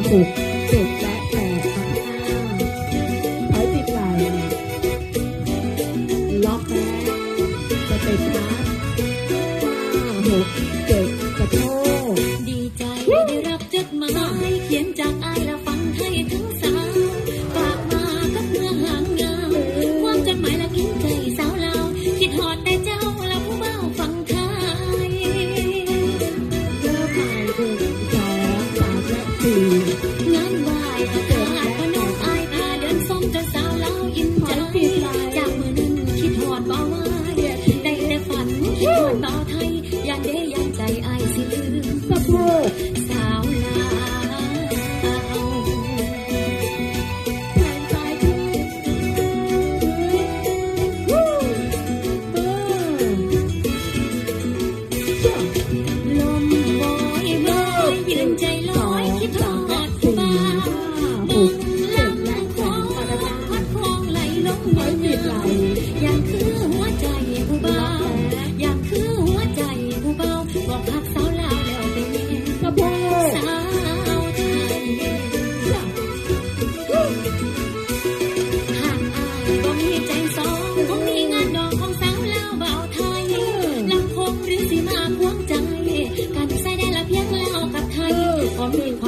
6 7และ8ครับถอยติดไหลล็อกแล้วสเต็ปช้า6 7กระโชกดีใจได้รับจดหมายเขียนจากอายและฟังให้ทั้งสาวฝากมากับเมื่อห่างเงาความจดหมายละกินใจสาวเราคิดฮอดแต่เจ้าและผู้เบ้าฟังไทยเริ่มใหม่1 2 3และ4งานไหว้ประกาศพนมอายพาเดินส้มจนสาวเราอิ่มใจจากมือนั้นคิดฮอดบ่าวาได้แต่ฝันคิดฮอดบ่าวไทยยันเดยันใจอายสิลืมสะโพกสาวลาวแขนซ้ายขึ้นลมโบยโบยยืนใจลอยคิดฮอดผู้บ่าวบึงลำคลองพัดคลองไหลลงมืออย่างคือหัวใจผู้บ่าวอย่างคือหัวใจผู้เบาบอกพักสาวลาวแล้วเป็นสะโพกสาวไทยหากอายบ่มีใจสองคงมีงานดอกของสาวลาวเบาไทยลำคงหรือสิมาพวงใจการใส่ได้ละเพียงลาวกับไทยพอมีความ